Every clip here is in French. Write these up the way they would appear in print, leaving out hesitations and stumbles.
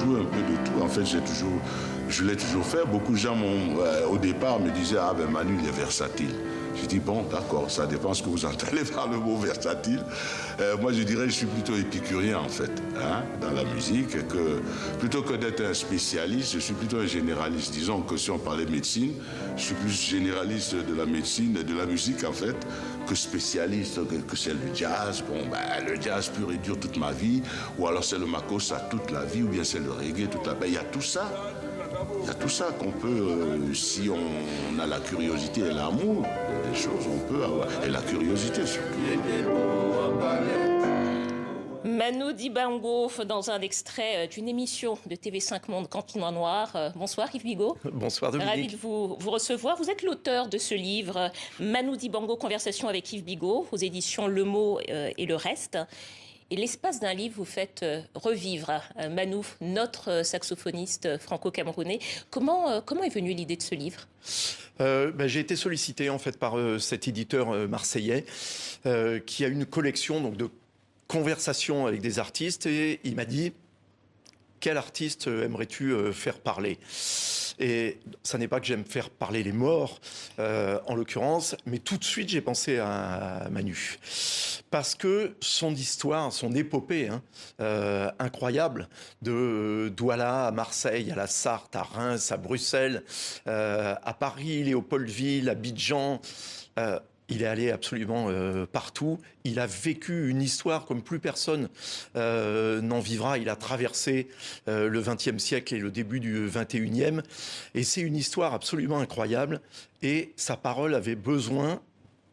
joue un peu de tout. En fait, je l'ai toujours fait. Beaucoup de gens, au départ, me disaient « Ah ben Manu, il est versatile ». Je dis bon, d'accord, ça dépend ce que vous entendez par le mot versatile. Moi, je dirais que je suis plutôt épicurien, en fait, hein, dans la musique. Plutôt que d'être un spécialiste, je suis plutôt un généraliste. Disons que si on parlait médecine, je suis plus généraliste de la médecine et de la musique, en fait, que spécialiste, que c'est le jazz. Bon, ben, le jazz pur et dur toute ma vie, ou alors c'est le makossa toute la vie, ou bien c'est le reggae toute la vie. Il y a tout ça. Il y a tout ça qu'on peut, si on a la curiosité et l'amour des choses, on peut avoir. Et la curiosité surtout. Manu Dibango dans un extrait d'une émission de TV5 Monde Campinois Noir. Bonsoir Yves Bigot. Bonsoir Dominique. Ravi de vous recevoir. Vous êtes l'auteur de ce livre Manu Dibango, conversation avec Yves Bigot, aux éditions Le Mot et le Reste. Et l'espace d'un livre, vous faites revivre Manu, notre saxophoniste franco-camerounais. Comment est venue l'idée de ce livre ? J'ai été sollicité en fait par cet éditeur marseillais qui a une collection donc, de conversations avec des artistes et il m'a dit « Quel artiste aimerais-tu faire parler ?» Et ça n'est pas que j'aime faire parler les morts, en l'occurrence, mais tout de suite, j'ai pensé à Manu. Parce que son histoire, son épopée incroyable, de Douala à Marseille, à la Sarthe, à Reims, à Bruxelles, à Paris, Léopoldville, Abidjan... il est allé absolument partout. Il a vécu une histoire comme plus personne n'en vivra. Il a traversé le XXe siècle et le début du XXIe. Et c'est une histoire absolument incroyable. Et sa parole avait besoin,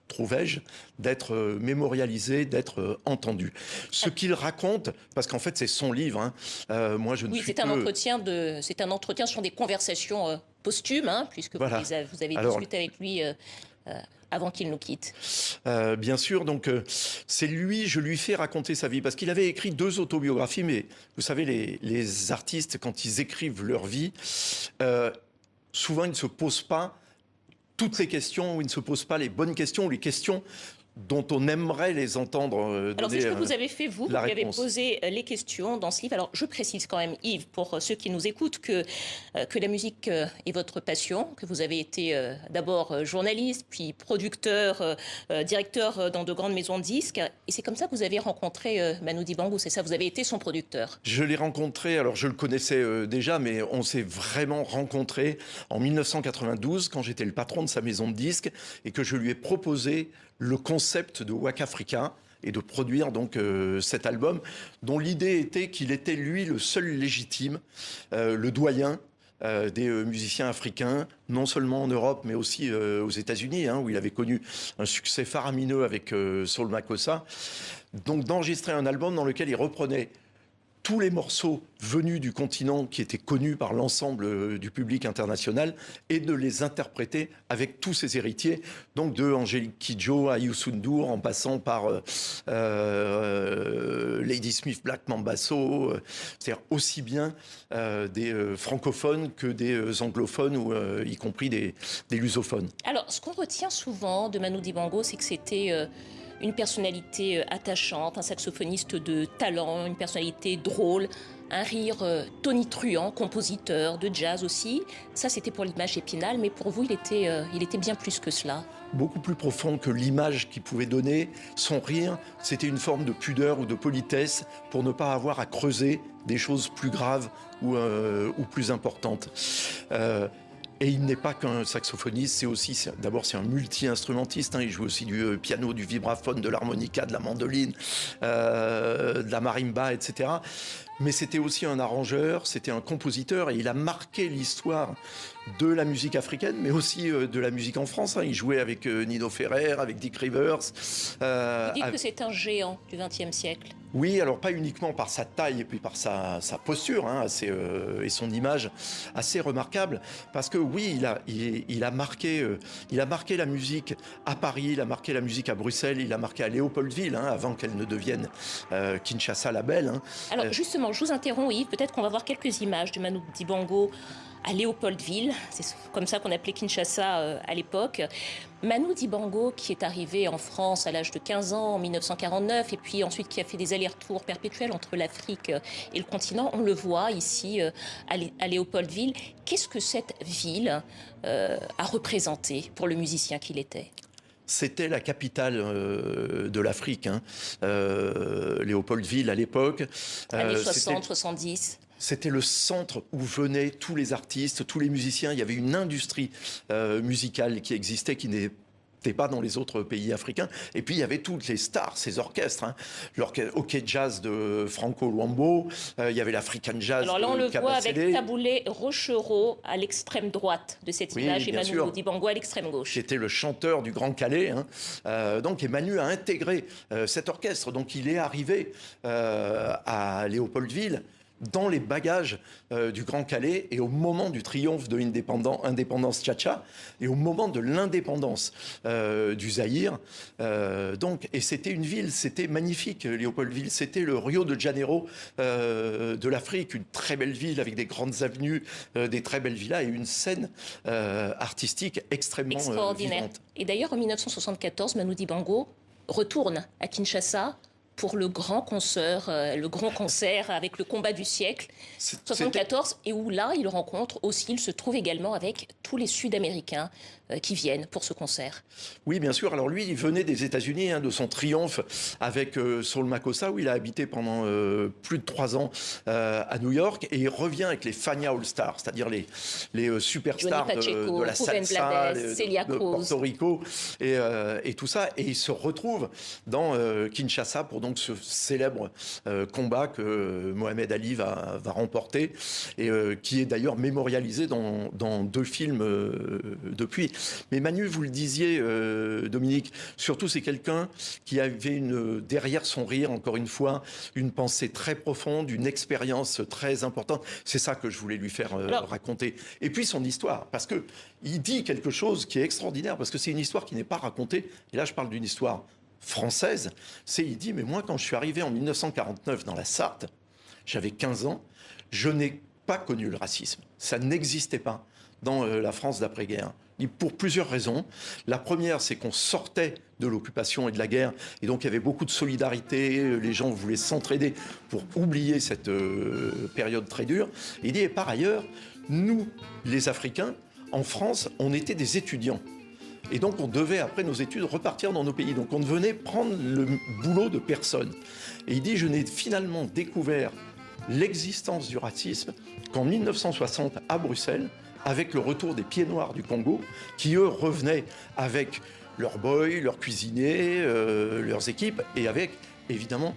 trouvais-je, d'être mémorialisée, d'être entendue. Ce qu'il raconte, parce qu'en fait c'est son livre, moi je ne suis c'est un entretien, ce sont des conversations posthumes, puisque voilà. vous avez discuté avec lui avant qu'il nous quitte. Bien sûr, donc c'est lui, je lui fais raconter sa vie, parce qu'il avait écrit 2 autobiographies, mais vous savez, les artistes, quand ils écrivent leur vie, souvent ils ne se posent pas toutes les questions, ou ils ne se posent pas les bonnes questions, ou les questions dont on aimerait les entendre donner. Alors c'est ce que vous avez fait, vous avez posé les questions dans ce livre. Alors je précise quand même, Yves, pour ceux qui nous écoutent, que la musique est votre passion, que vous avez été d'abord journaliste, puis producteur, directeur dans de grandes maisons de disques. Et c'est comme ça que vous avez rencontré Manu Dibango, c'est ça, vous avez été son producteur. Je l'ai rencontré, alors je le connaissais déjà, mais on s'est vraiment rencontrés en 1992, quand j'étais le patron de sa maison de disques, et que je lui ai proposé le concept de Waka Africa et de produire donc cet album dont l'idée était qu'il était lui le seul légitime, le doyen des musiciens africains, non seulement en Europe mais aussi aux États-Unis, où il avait connu un succès faramineux avec Soul Makossa. Donc d'enregistrer un album dans lequel il reprenait tous les morceaux venus du continent qui étaient connus par l'ensemble du public international et de les interpréter avec tous ses héritiers, donc de Angélique Kidjo à Youssou N'Dour en passant par Lady Smith, Black Mambazo, c'est-à-dire aussi bien des francophones que des anglophones ou y compris des lusophones. Alors, ce qu'on retient souvent de Manu Dibango, c'est que c'était une personnalité attachante, un saxophoniste de talent, une personnalité drôle, un rire tonitruant, compositeur de jazz aussi. Ça, c'était pour l'image Épinal, mais pour vous, il était bien plus que cela. Beaucoup plus profond que l'image qu'il pouvait donner. Son rire, c'était une forme de pudeur ou de politesse pour ne pas avoir à creuser des choses plus graves ou plus importantes. Et il n'est pas qu'un saxophoniste, c'est un multi-instrumentiste. Il joue aussi du piano, du vibraphone, de l'harmonica, de la mandoline, de la marimba, etc. Mais c'était aussi un arrangeur, c'était un compositeur, et il a marqué l'histoire de la musique africaine, mais aussi de la musique en France. Il jouait avec Nino Ferrer, avec Dick Rivers. Vous dites que c'est un géant du XXe siècle. Oui, alors pas uniquement par sa taille et puis par sa posture et son image assez remarquable, parce que oui, il a marqué la musique à Paris, il a marqué la musique à Bruxelles, il a marqué à Léopoldville, avant qu'elle ne devienne Kinshasa la Belle. Alors justement, je vous interromps Yves, peut-être qu'on va voir quelques images de Manu Dibango à Léopoldville, c'est comme ça qu'on appelait Kinshasa à l'époque. Manu Dibango, qui est arrivé en France à l'âge de 15 ans en 1949, et puis ensuite qui a fait des allers-retours perpétuels entre l'Afrique et le continent, on le voit ici à Léopoldville. Qu'est-ce que cette ville a représenté pour le musicien qu'il était ? C'était la capitale de l'Afrique, Léopoldville à l'époque. Années 60, 70. C'était le centre où venaient tous les artistes, tous les musiciens. Il y avait une industrie musicale qui existait, qui n'était pas dans les autres pays africains. Et puis, il y avait toutes les stars, ces orchestres. L'orchestre OK Jazz de Franco Luambo, il y avait l'African Jazz de Alors là, on le voit Kabasele. avec Taboulé Rochereau à l'extrême droite de cette image et Manu Dibango à l'extrême gauche. Qui était le chanteur du Grand Calais. Donc, et Manu a intégré cet orchestre. Donc, il est arrivé à Léopoldville dans les bagages du Grand Calais et au moment du triomphe de l'indépendance Tchatcha et au moment de l'indépendance du Zaïre. Et c'était une ville, c'était magnifique, Léopoldville. C'était le Rio de Janeiro de l'Afrique, une très belle ville avec des grandes avenues, des très belles villas et une scène artistique extrêmement extraordinaire. Vivante. Et d'ailleurs, en 1974, Manu Dibango retourne à Kinshasa pour le grand concert avec le combat du siècle, 74, et où là, il rencontre aussi, il se trouve également avec tous les Sud-Américains qui viennent pour ce concert. Oui, bien sûr. Alors lui, il venait des États-Unis, de son triomphe avec Saul Makossa, où il a habité pendant plus de 3 ans à New York, et il revient avec les Fania All-Stars, c'est-à-dire les superstars Pacheco, de la salsa, de Porto Rico, et tout ça. Et il se retrouve dans Kinshasa pour donc ce célèbre combat que Mohamed Ali va remporter, et qui est d'ailleurs mémorialisé dans 2 films depuis. Mais Manu, vous le disiez, Dominique, surtout c'est quelqu'un qui avait derrière son rire, encore une fois, une pensée très profonde, une expérience très importante. C'est ça que je voulais lui faire raconter. Et puis son histoire, parce que il dit quelque chose qui est extraordinaire, parce que c'est une histoire qui n'est pas racontée. Et là, je parle d'une histoire française. Il dit, mais moi, quand je suis arrivé en 1949 dans la Sarthe, j'avais 15 ans, je n'ai pas connu le racisme. Ça n'existait pas dans la France d'après-guerre. Pour plusieurs raisons. La première, c'est qu'on sortait de l'occupation et de la guerre, et donc il y avait beaucoup de solidarité, les gens voulaient s'entraider pour oublier cette période très dure. Et il dit, et par ailleurs, nous, les Africains, en France, on était des étudiants. Et donc on devait, après nos études, repartir dans nos pays. Donc on venait prendre le boulot de personne. Et il dit, je n'ai finalement découvert l'existence du racisme qu'en 1960 à Bruxelles, avec le retour des pieds noirs du Congo, qui eux revenaient avec leurs boys, leurs cuisiniers, leurs équipes, et avec évidemment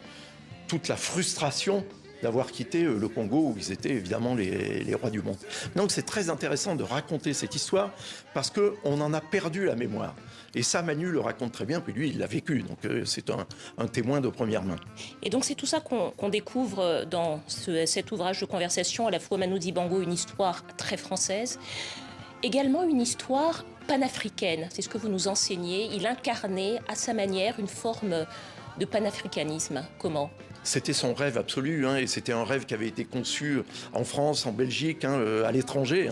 toute la frustration d'avoir quitté le Congo, où ils étaient évidemment les rois du monde. Donc c'est très intéressant de raconter cette histoire, parce qu'on en a perdu la mémoire. Et ça, Manu le raconte très bien, puis lui, il l'a vécu. Donc c'est un témoin de première main. Et donc c'est tout ça qu'on découvre dans cet ouvrage de conversation, à la fois Manu Dibango, une histoire très française, également une histoire panafricaine. C'est ce que vous nous enseignez. Il incarnait à sa manière une forme de panafricanisme. Comment ? C'était son rêve absolu, et c'était un rêve qui avait été conçu en France, en Belgique, à l'étranger,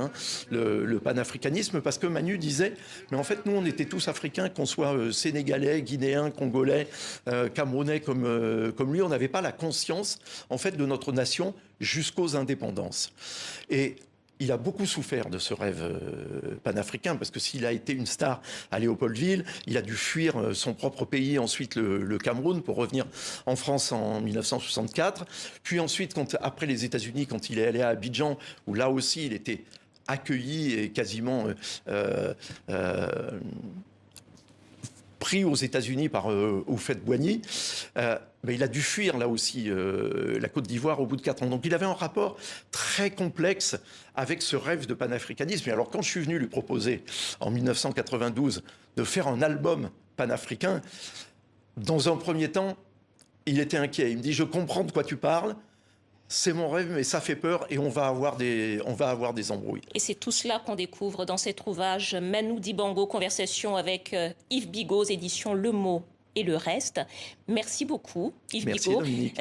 le panafricanisme, parce que Manu disait, mais en fait, nous, on était tous africains, qu'on soit sénégalais, guinéens, congolais, camerounais comme lui, on n'avait pas la conscience, en fait, de notre nation jusqu'aux indépendances. Et il a beaucoup souffert de ce rêve panafricain, parce que s'il a été une star à Léopoldville, il a dû fuir son propre pays, ensuite le Cameroun, pour revenir en France en 1964. Puis ensuite, après les États-Unis, quand il est allé à Abidjan, où là aussi il était accueilli et quasiment pris aux États-Unis par Houphouët-Boigny, mais il a dû fuir là aussi la Côte d'Ivoire au bout de 4 ans. Donc il avait un rapport très complexe avec ce rêve de panafricanisme. Et alors quand je suis venu lui proposer en 1992 de faire un album panafricain, dans un premier temps, il était inquiet. Il me dit, je comprends de quoi tu parles, c'est mon rêve, mais ça fait peur et on va avoir des embrouilles. Et c'est tout cela qu'on découvre dans cet ouvrage Manu Dibango, conversation avec Yves Bigot, édition Le Mot et le Reste. Merci beaucoup, Yves Bigot. Dominique.